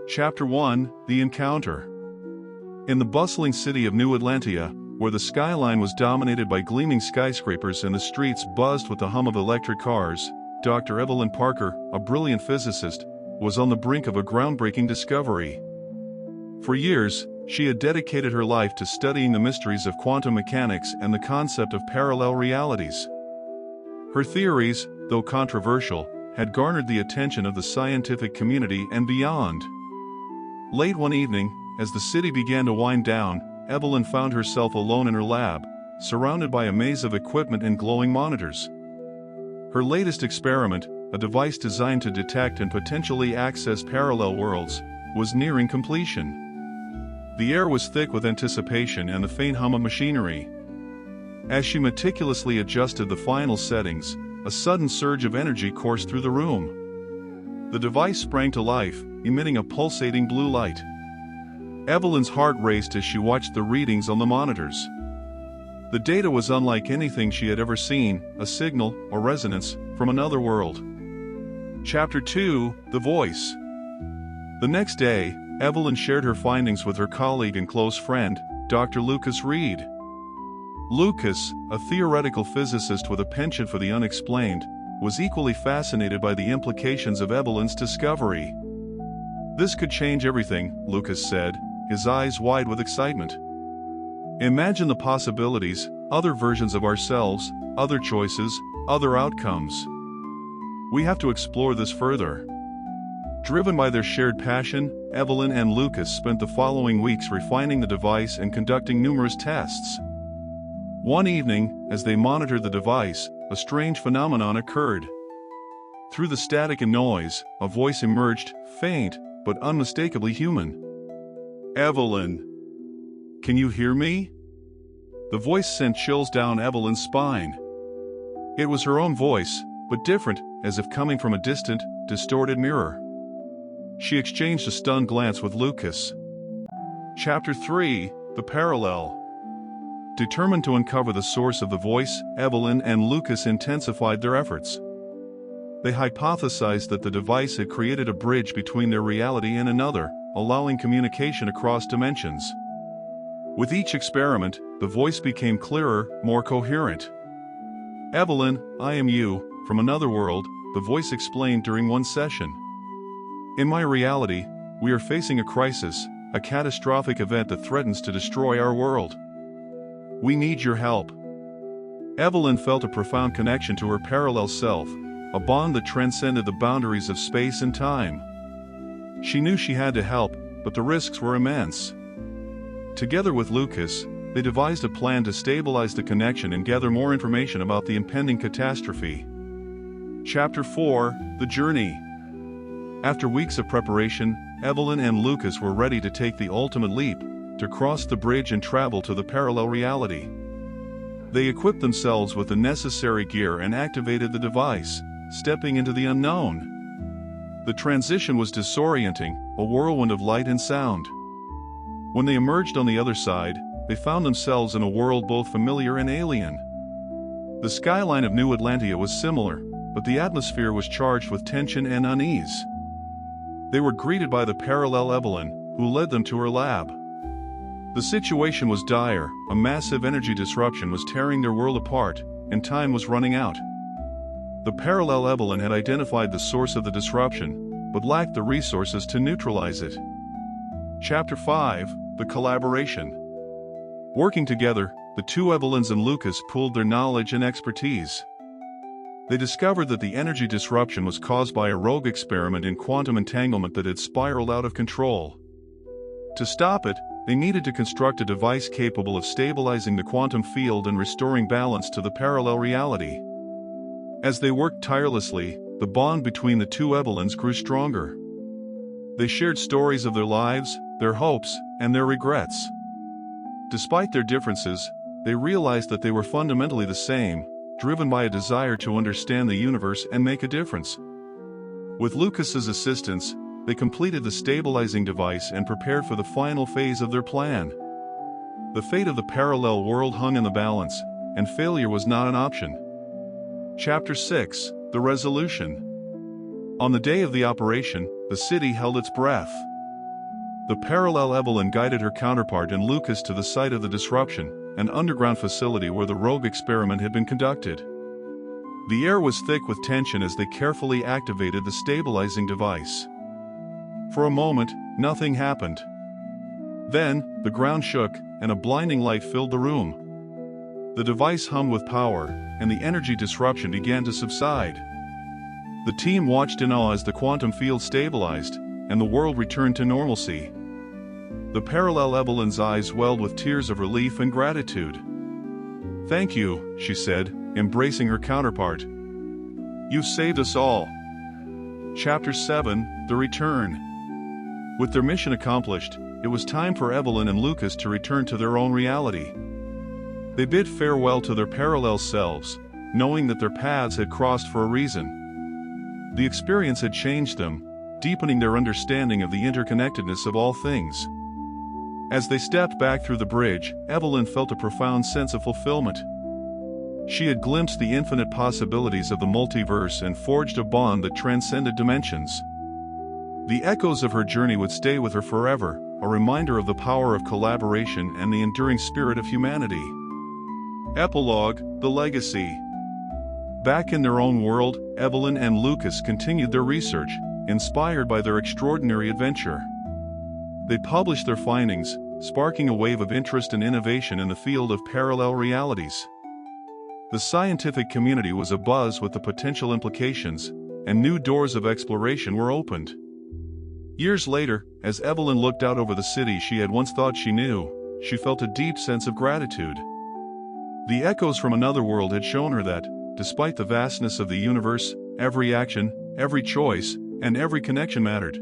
Chapter 1: The Encounter. In the bustling city of New Atlantia, where the skyline was dominated by gleaming skyscrapers and the streets buzzed with the hum of electric cars, Dr. Evelyn Parker, a brilliant physicist, was on the brink of a groundbreaking discovery. For years, she had dedicated her life to studying the mysteries of quantum mechanics and the concept of parallel realities. Her theories, though controversial, had garnered the attention of the scientific community and beyond. Late one evening, as the city began to wind down, Evelyn found herself alone in her lab, surrounded by a maze of equipment and glowing monitors. Her latest experiment, a device designed to detect and potentially access parallel worlds, was nearing completion. The air was thick with anticipation and the faint hum of machinery. As she meticulously adjusted the final settings, a sudden surge of energy coursed through the room. The device sprang to life, emitting a pulsating blue light. Evelyn's heart raced as she watched the readings on the monitors. The data was unlike anything she had ever seen, a signal, or resonance, from another world. Chapter 2: The Voice. The next day, Evelyn shared her findings with her colleague and close friend, Dr. Lucas Reed. Lucas, a theoretical physicist with a penchant for the unexplained, was equally fascinated by the implications of Evelyn's discovery. "This could change everything," Lucas said, his eyes wide with excitement. "Imagine the possibilities, other versions of ourselves, other choices, other outcomes. We have to explore this further." Driven by their shared passion, Evelyn and Lucas spent the following weeks refining the device and conducting numerous tests. One evening, as they monitored the device, a strange phenomenon occurred. Through the static and noise, a voice emerged, faint, but unmistakably human. "Evelyn, can you hear me?" The voice sent chills down Evelyn's spine. It was her own voice, but different, as if coming from a distant, distorted mirror. She exchanged a stunned glance with Lucas. Chapter 3: The Parallel. Determined to uncover the source of the voice, Evelyn and Lucas intensified their efforts. They hypothesized that the device had created a bridge between their reality and another, allowing communication across dimensions. With each experiment, the voice became clearer, more coherent. "Evelyn, I am you, from another world," the voice explained during one session. "In my reality, we are facing a crisis, a catastrophic event that threatens to destroy our world. We need your help." Evelyn felt a profound connection to her parallel self, a bond that transcended the boundaries of space and time. She knew she had to help, but the risks were immense. Together with Lucas, they devised a plan to stabilize the connection and gather more information about the impending catastrophe. Chapter 4: The Journey. After weeks of preparation, Evelyn and Lucas were ready to take the ultimate leap, to cross the bridge and travel to the parallel reality. They equipped themselves with the necessary gear and activated the device, stepping into the unknown. The transition was disorienting, a whirlwind of light and sound. When they emerged on the other side, they found themselves in a world both familiar and alien. The skyline of New Atlantia was similar, but the atmosphere was charged with tension and unease. They were greeted by the parallel Evelyn, who led them to her lab. The situation was dire, a massive energy disruption was tearing their world apart, and time was running out. The parallel Evelyn had identified the source of the disruption, but lacked the resources to neutralize it. Chapter 5: The Collaboration. Working together, the two Evelyns and Lucas pooled their knowledge and expertise. They discovered that the energy disruption was caused by a rogue experiment in quantum entanglement that had spiraled out of control. To stop it, they needed to construct a device capable of stabilizing the quantum field and restoring balance to the parallel reality. As they worked tirelessly, the bond between the two Evelyns grew stronger. They shared stories of their lives, their hopes, and their regrets. Despite their differences, they realized that they were fundamentally the same, driven by a desire to understand the universe and make a difference. With Lucas's assistance, they completed the stabilizing device and prepared for the final phase of their plan. The fate of the parallel world hung in the balance, and failure was not an option. Chapter 6: The Resolution. On the day of the operation, the city held its breath. The parallel Evelyn guided her counterpart and Lucas to the site of the disruption, an underground facility where the rogue experiment had been conducted. The air was thick with tension as they carefully activated the stabilizing device. For a moment, nothing happened. Then, the ground shook, and a blinding light filled the room. The device hummed with power, and the energy disruption began to subside. The team watched in awe as the quantum field stabilized, and the world returned to normalcy. The parallel Evelyn's eyes welled with tears of relief and gratitude. "Thank you," she said, embracing her counterpart. "You've saved us all." Chapter 7: The Return. With their mission accomplished, it was time for Evelyn and Lucas to return to their own reality. They bid farewell to their parallel selves, knowing that their paths had crossed for a reason. The experience had changed them, deepening their understanding of the interconnectedness of all things. As they stepped back through the bridge, Evelyn felt a profound sense of fulfillment. She had glimpsed the infinite possibilities of the multiverse and forged a bond that transcended dimensions. The echoes of her journey would stay with her forever, a reminder of the power of collaboration and the enduring spirit of humanity. Epilogue: The Legacy. Back in their own world, Evelyn and Lucas continued their research, inspired by their extraordinary adventure. They published their findings, sparking a wave of interest and innovation in the field of parallel realities. The scientific community was abuzz with the potential implications, and new doors of exploration were opened. Years later, as Evelyn looked out over the city she had once thought she knew, she felt a deep sense of gratitude. The echoes from another world had shown her that, despite the vastness of the universe, every action, every choice, and every connection mattered.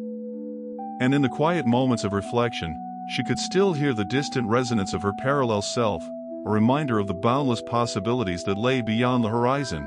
And in the quiet moments of reflection, she could still hear the distant resonance of her parallel self, a reminder of the boundless possibilities that lay beyond the horizon.